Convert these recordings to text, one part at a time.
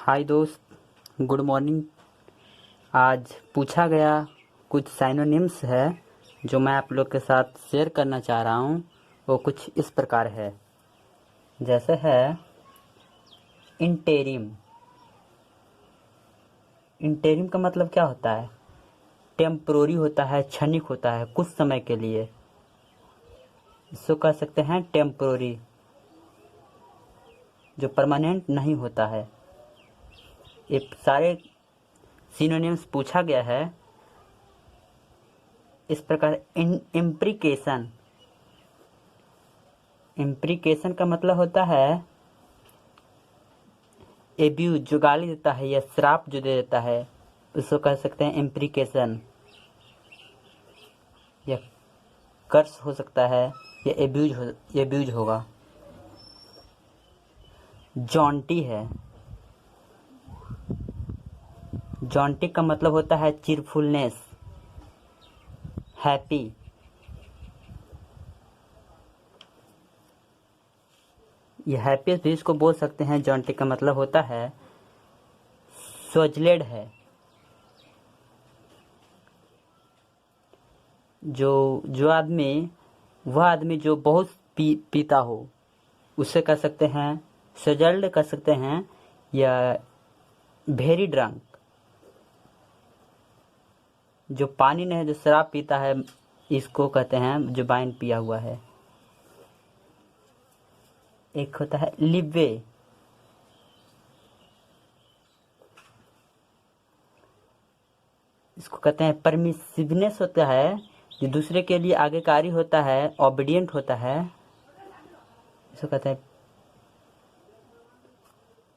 हाय दोस्त, good morning. आज पूछा गया कुछ साइनोनिम्स है जो मैं आप लोग के साथ शेयर करना चाह रहा हूँ। वो कुछ इस प्रकार है, जैसे है इंटेरिम। इंटेरिम का मतलब क्या होता है? टेम्पोररी होता है, क्षणिक होता है, कुछ समय के लिए। इसको कह सकते हैं टेम्पोररी, जो परमानेंट नहीं होता है। ये सारे सिनोनिम्स पूछा गया है इस प्रकार। इम्प्रीकेशन। इम्प्रीकेशन का मतलब होता है एब्यूज, जो गाली देता है या श्राप जो दे देता है, उसको कह सकते हैं इम्प्रीकेशन। या कर्स हो सकता है या एब्यूज होगा। जॉन्टी है। जॉन्टी का मतलब होता है चीरफुलनेस, हैप्पी। ये हैप्पीएस्ट भी इसको बोल सकते हैं। जॉन्टी का मतलब होता है सोजलेड है। जो आदमी, वह आदमी जो बहुत पीता हो, उसे कह सकते हैं सजल्ड कह सकते हैं, या वेरी ड्रंक। जो पानी नहीं, जो शराब पीता है, इसको कहते हैं जो वाइन पिया हुआ है। एक होता है लिब्बे। इसको कहते हैं परमिसिवनेस होता है, जो दूसरे के लिए आज्ञाकारी होता है, ओबीडियंट होता है। इसको कहते हैं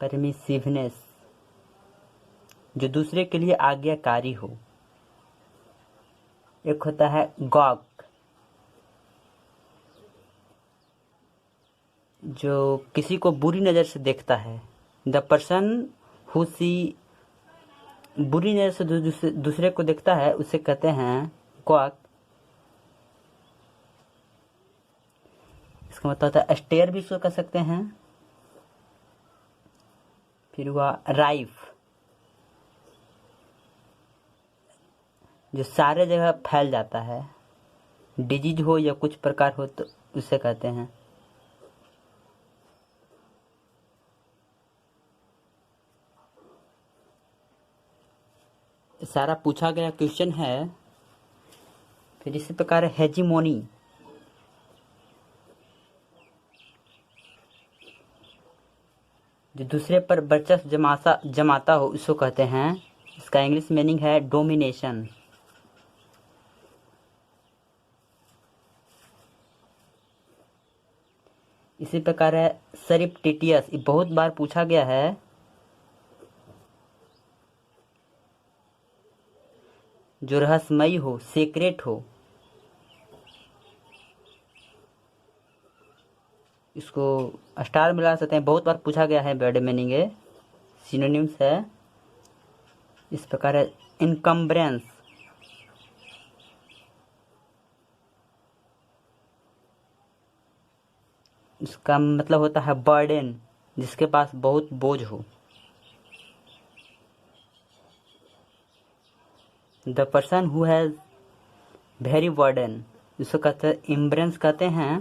परमिसिवनेस, जो दूसरे के लिए आज्ञाकारी हो। एक होता है गॉक, जो किसी को बुरी नज़र से देखता है। द पर्सन हु सी, बुरी नज़र से दूसरे को देखता है, उसे कहते हैं गॉक। इसका मतलब होता है स्टेयर, भी इसको कह सकते हैं। फिर हुआ राइफ, जो सारे जगह फैल जाता है, डिजीज हो या कुछ प्रकार हो तो उसे कहते हैं। सारा पूछा गया क्वेश्चन है। फिर इसी प्रकार हेजीमोनी, जो दूसरे पर वर्चस्व जमाता हो, उसको कहते हैं। इसका इंग्लिश मीनिंग है डोमिनेशन। इसी प्रकार है सरिप्टिटियस। ये बहुत बार पूछा गया है। जो रहस्यमयी हो, सीक्रेट हो, इसको स्टार मिला सकते हैं। बहुत बार पूछा गया है, वर्ड मीनिंग है, सिनोनिम्स है। इस प्रकार है इनकम्ब्रेंस। इसका मतलब होता है बर्डन, जिसके पास बहुत बोझ हो। The person who has very burden, इसको कहते हैं इम्ब्रेंस कहते हैं।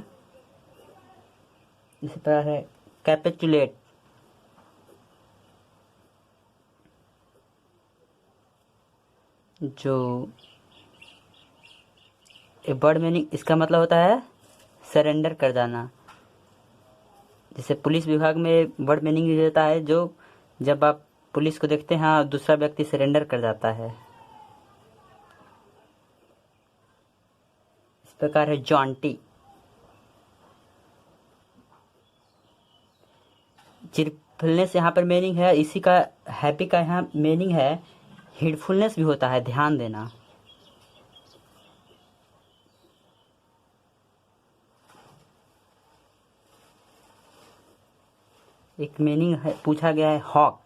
इसी प्रकार है कैपिचुलेट, जो वर्ड मीनिंग, इसका मतलब होता है सरेंडर कर जाना। जैसे पुलिस विभाग में वर्ड मीनिंग देता है, जो जब आप पुलिस को देखते हैं और दूसरा व्यक्ति सरेंडर कर जाता है। इस प्रकार है जॉन्टी। चिरफुलनेस यहाँ पर मीनिंग है। इसी का हैप्पी का यहाँ मीनिंग है हिडफुलनेस भी होता है, ध्यान देना। एक मीनिंग है, पूछा गया है हॉक।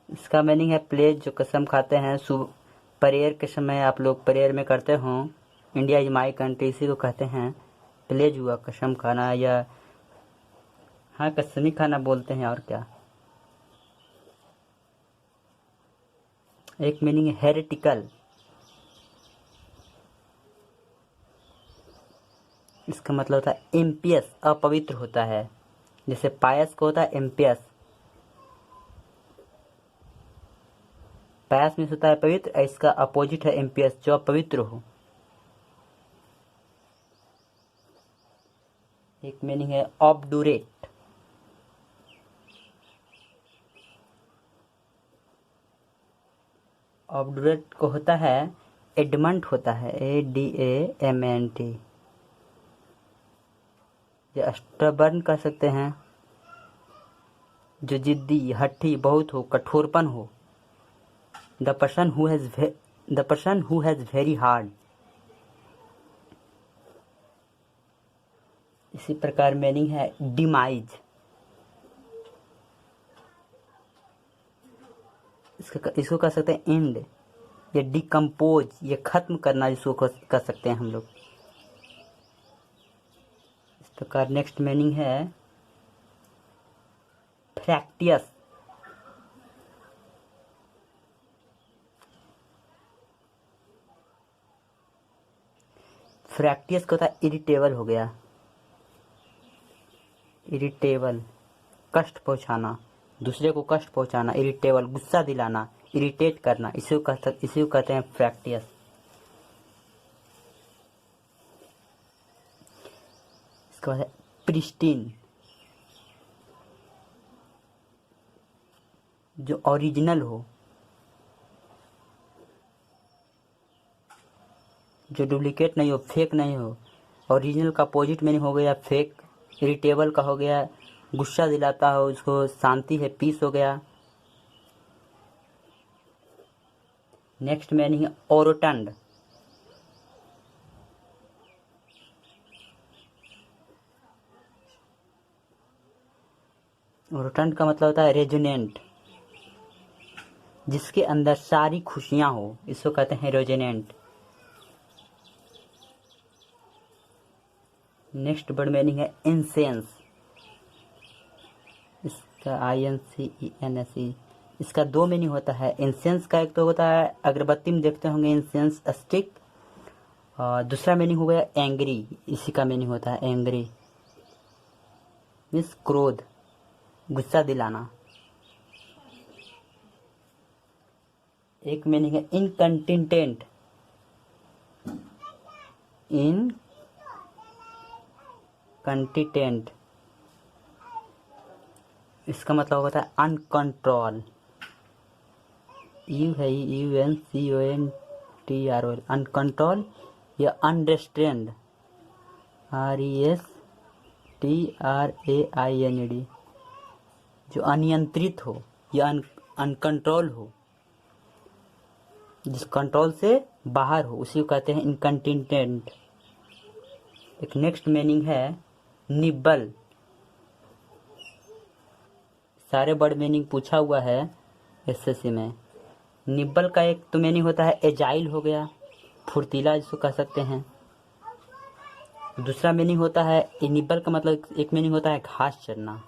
इसका मीनिंग है प्लेज, जो कसम खाते हैं। सुबह प्रेयर के समय आप लोग प्रेयर में करते हो, इंडिया इज माई कंट्री, इसी को कहते हैं प्लेज हुआ, कसम खाना। या हाँ, कस्मी खाना बोलते हैं, और क्या। एक मीनिंग है हेरेटिकल। इसका मतलब होता है इम्पियस, अपवित्र होता है। जैसे पायस को होता है इम्पियस। पायस में होता है पवित्र, इसका अपोजिट है इम्पियस, जो अपवित्र हो। एक मीनिंग है ऑब्डुरेट। ऑब्डुरेट को होता है एडमंट होता है, ADAMNT। ये स्टबर्न कर सकते हैं, जो जिद्दी, हठी बहुत हो, कठोरपन हो। The person who has very hard. इसी प्रकार मीनिंग है डिमाइज। इसको कह सकते हैं एंड, ये डिकम्पोज, ये खत्म करना, इसको कर सकते हैं हम लोग। इस प्रकार नेक्स्ट मीनिंग है फ्रैक्टियस। फ्रैक्टियस का होता है इरिटेबल हो गया। इरिटेबल, कष्ट पहुंचाना, दूसरे को कष्ट पहुंचाना। इरिटेबल, गुस्सा दिलाना, इरिटेट करना, इसी को कहते हैं फ्रैक्टियस। इसके बाद है प्रिस्टीन, जो ओरिजिनल हो, जो डुप्लीकेट नहीं हो, फेक नहीं हो। ओरिजिनल का अपोजिट मीनिंग हो गया फेक। इरिटेबल का हो गया गुस्सा दिलाता हो, उसको शांति है, पीस हो गया। नेक्स्ट मीनिंग है ओरोटंड। ओरोटंड का मतलब होता है रेजोनेंट, जिसके अंदर सारी खुशियां हो, इसको कहते हैं रेजोनेंट। नेक्स्ट वर्ड मीनिंग है इंसेंस। इसका INCENSE। इसका दो मीनिंग होता है। इंसेंस का एक तो होता है अगरबत्ती में देखते होंगे इंसेंस स्टिक, और दूसरा मीनिंग हो गया एंग्री। इसी का मीनिंग होता है एंग्री, मीन्स क्रोध, गुस्सा दिलाना। एक मीनिंग है इनकंटिनेंट। इनकंटिनेंट, इसका मतलब होता है अनकंट्रोल। यू है UNCONTROL, अनकंट्रोल या अनरेस्ट्रेंड, RESTRAIND, जो अनियंत्रित हो या अनकंट्रोल हो, जिस कंट्रोल से बाहर हो, उसी को कहते हैं इनकंटिनेंट। एक नेक्स्ट मीनिंग है निब्बल। सारे वर्ड मीनिंग पूछा हुआ है SSC में। निब्बल का एक तो मीनिंग होता है एजाइल हो गया, फुर्तीला, जिसको कह सकते हैं। दूसरा मीनिंग होता है निब्बल का मतलब एक मीनिंग होता है घास चरना,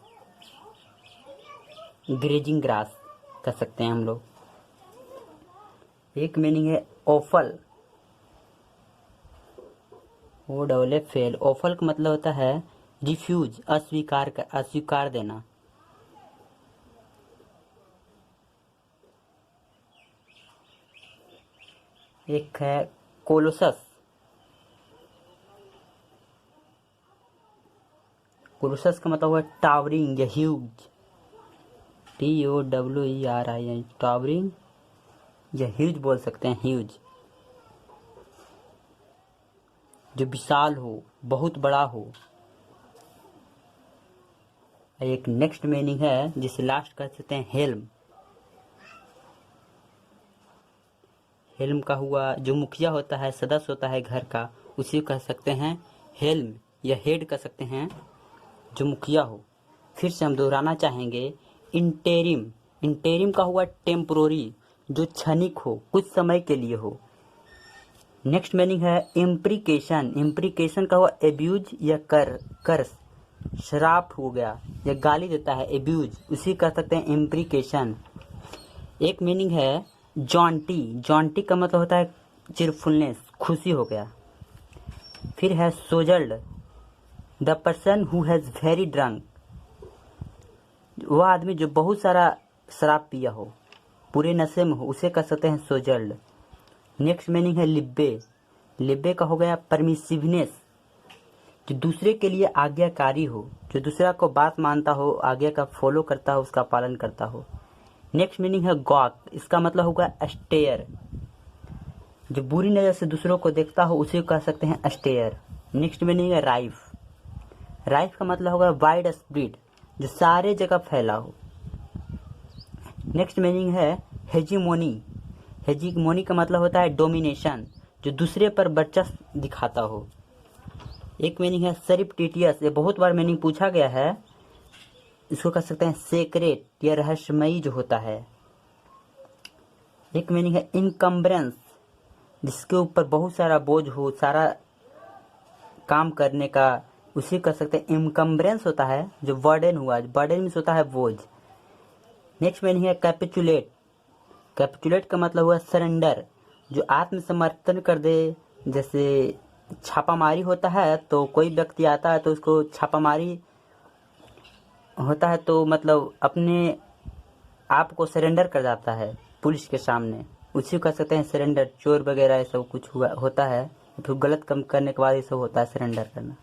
ग्रेजिंग ग्रास कह सकते हैं हम लोग। एक मीनिंग है ऑफल, OFFL। ऑफल का मतलब होता है रिफ्यूज, अस्वीकार देना। एक है कोलोसस। कोलोसस का मतलब है टावरिंग या ह्यूज, TOWERING, टावरिंग या ह्यूज बोल सकते हैं, ह्यूज, जो विशाल हो, बहुत बड़ा हो। एक नेक्स्ट मीनिंग है जिसे लास्ट कह सकते हैं हेल्म। हेल्म का हुआ जो मुखिया होता है, सदस्य होता है घर का, उसी को कह सकते हैं हेल्म, या हेड कह सकते हैं, जो मुखिया हो। फिर से हम दोहराना चाहेंगे, इंटेरिम। इंटेरिम का हुआ टेम्पोररी, जो क्षणिक हो, कुछ समय के लिए हो। नेक्स्ट मीनिंग है इम्प्रीकेशन। इम्प्रीकेशन का हुआ एब्यूज या कर्स, श्राप हो गया या गाली देता है, एब्यूज, उसी कह सकते हैं इम्प्रीकेशन। एक मीनिंग है जॉन्टी, जॉन्टी का मतलब होता है चिरफुलनेस, खुशी हो गया। फिर है so called, the person who has very drunk, वह आदमी जो बहुत सारा शराब पिया हो, पूरे नशे में हो, उसे कह सकते हैं सोजल्ड। नेक्स्ट मीनिंग है लिब्बे, लिब्बे का हो गया परमिसिवनेस, जो दूसरे के लिए आज्ञाकारी हो, जो दूसरा को बात मानता हो, आज्ञा का फॉलो करता हो, उसका पालन करता हो। नेक्स्ट मीनिंग है गॉक, इसका मतलब होगा स्टेयर, जो बुरी नज़र से दूसरों को देखता हो उसे कह सकते हैं स्टेयर। नेक्स्ट मीनिंग है राइफ, राइफ का मतलब होगा वाइड स्प्रेड, जो सारे जगह फैला हो। नेक्स्ट मीनिंग है हेजीमोनी, हेजीमोनी का मतलब होता है डोमिनेशन, जो दूसरे पर वर्चस्व दिखाता हो। एक मीनिंग है सरिप्टिटियस, ये बहुत बार मीनिंग पूछा गया है, इसको कह सकते हैं सेक्रेट या रहस्यमयी जो होता है। एक मीनिंग है इनकम्बरेंस, जिसके ऊपर बहुत सारा बोझ हो, सारा काम करने का, उसे कह सकते हैं इनकम्बरेंस होता है, जो बर्डन हुआ, बर्डन मीन्स होता है बोझ। नेक्स्ट मीनिंग है कैपिचुलेट, कैपिचुलेट का मतलब हुआ सरेंडर, जो आत्मसमर्पण कर दे। जैसे छापामारी होता है तो कोई व्यक्ति आता है तो उसको छापामारी होता है तो मतलब अपने आप को सरेंडर कर जाता है पुलिस के सामने, उसी को कह सकते हैं सरेंडर। चोर वगैरह ये सब कुछ हुआ होता है, फिर गलत काम करने के बाद ये सब होता है सरेंडर करना।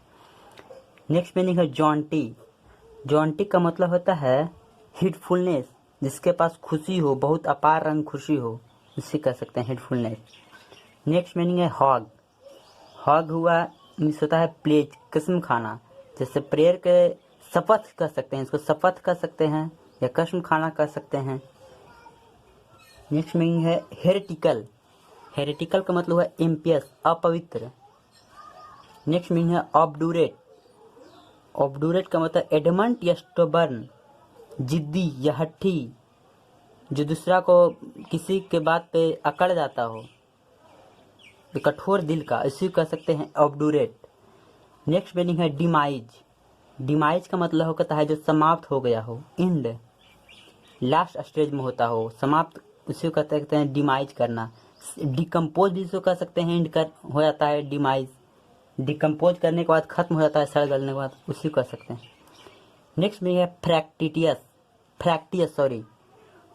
नेक्स्ट मीनिंग है जॉन्टी, जॉन्टी का मतलब होता है हिटफुलनेस, जिसके पास खुशी हो, बहुत अपार रंग खुशी हो, उसे कह सकते हैं हिटफुलनेस। नेक्स्ट मीनिंग है हॉग, हॉग हुआ मीन्स होता है प्लेज, कसम खाना, जैसे प्रेयर के शपथ कह सकते हैं, इसको शपथ कह सकते हैं या कसम खाना कह सकते हैं। नेक्स्ट मीनिंग है हेरेटिकल, हेरेटिकल का मतलब है इम्पियस, अपवित्र। नेक्स्ट मीनिंग है ऑब्डूरेट, ऑब्डूरेट का मतलब एडमंट या स्टोबर्न, जिद्दी या हट्ठी, जो दूसरा को किसी के बात पे अकड़ जाता हो, कठोर दिल का, इसी कह सकते हैं ऑब्डूरेट। नेक्स्ट मीनिंग है डिमाइज, डिमाइज का मतलब होता है जो समाप्त हो गया हो, इंड, लास्ट स्टेज में होता हो, समाप्त, उसी को कहते हैं डिमाइज करना। डिकम्पोज भी इसको कह सकते हैं, इंड कर हो जाता है डिमाइज, डिकम्पोज करने के बाद खत्म हो जाता है, सड़ गलने के बाद, उसी को कह सकते हैं। नेक्स्ट मीनिंग है फ्रैक्टिटियस, फ्रैक्टियस सॉरी,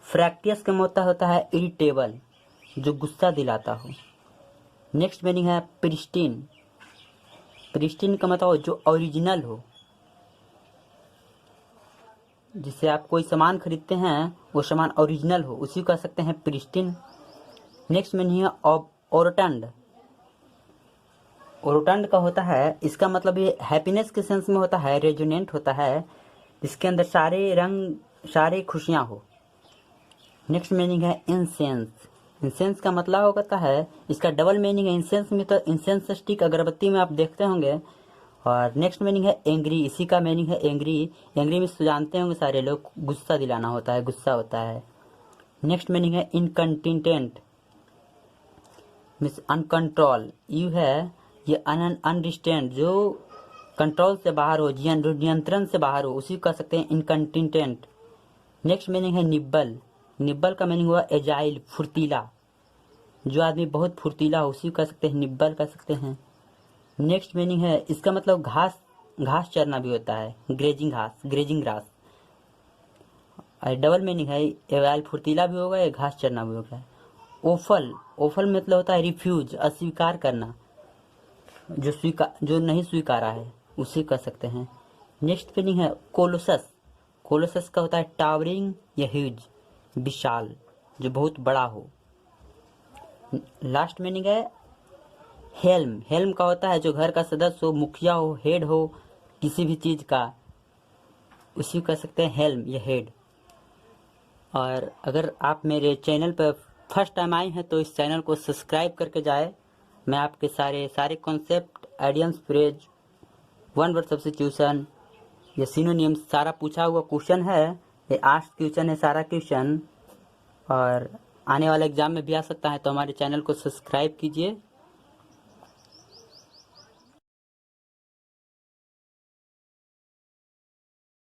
फ्रैक्टियस का मतलब होता है इरिटेबल, जो गुस्सा दिलाता हो। नेक्स्ट मीनिंग है प्रिस्टीन, प्रिस्टीन का मतलब जो ओरिजिनल हो, जिससे आप कोई सामान खरीदते हैं वो सामान ओरिजिनल हो, उसी को कह सकते हैं प्रिस्टीन। नेक्स्ट मीनिंग है ओरोटंड, ओरोटंड का होता है, इसका मतलब ये हैप्पीनेस के सेंस में होता है, रेजोनेंट होता है, जिसके अंदर सारे रंग, सारे खुशियाँ हो। नेक्स्ट मीनिंग है इंसेंस, इंसेंस का मतलब होता है, इसका डबल मीनिंग है इंसेंस में, तो इंसेंस स्टिक अगरबत्ती में आप देखते होंगे। और नेक्स्ट मीनिंग है एंग्री, इसी का मीनिंग है एंग्री, एंग्री में जानते होंगे सारे लोग, गुस्सा दिलाना होता है, गुस्सा होता है। नेक्स्ट मीनिंग है इनकंटिनेंट, मीन्स अनकंट्रोल, यू है ये अनरिस्टेंट, जो कंट्रोल से बाहर हो, नियंत्रण से बाहर हो, उसी को कह सकते हैं इनकंटिनेंट। नेक्स्ट मीनिंग है निब्बल, निब्बल का मीनिंग हुआ एजाइल, फुर्तीला, जो आदमी बहुत फुर्तीला हो, उसी को कह सकते हैं निब्बल कह सकते हैं। नेक्स्ट मीनिंग है, इसका मतलब घास, घास चरना भी होता है, ग्रेजिंग घास, ग्रेजिंग ग्रास। और डबल मीनिंग है, एजाइल फुर्तीला भी होगा या घास चरना भी होगा। ओफल, ओफल मतलब होता है रिफ्यूज, अस्वीकार करना, जो नहीं स्वीकारा है, उसे कह सकते हैं। नेक्स्ट मीनिंग है कोलोसस, कोलोसस का होता है टावरिंग या ह्यूज, विशाल, जो बहुत बड़ा हो। लास्ट मीनिंग है हेल्म, हेल्म का होता है जो घर का सदस्य हो, मुखिया हो, हेड हो किसी भी चीज़ का, उसी को कह सकते हैं हेल्म या हेड। और अगर आप मेरे चैनल पर फर्स्ट टाइम आए हैं तो इस चैनल को सब्सक्राइब करके जाए। मैं आपके सारे concept, idioms, phrase, one word substitution या सिनोनिम्स, सारा पूछा हुआ क्वेश्चन है, ये 8 क्वेश्चन है सारा क्वेश्चन, और आने वाले एग्जाम में भी आ सकता है, तो हमारे चैनल को सब्सक्राइब कीजिए।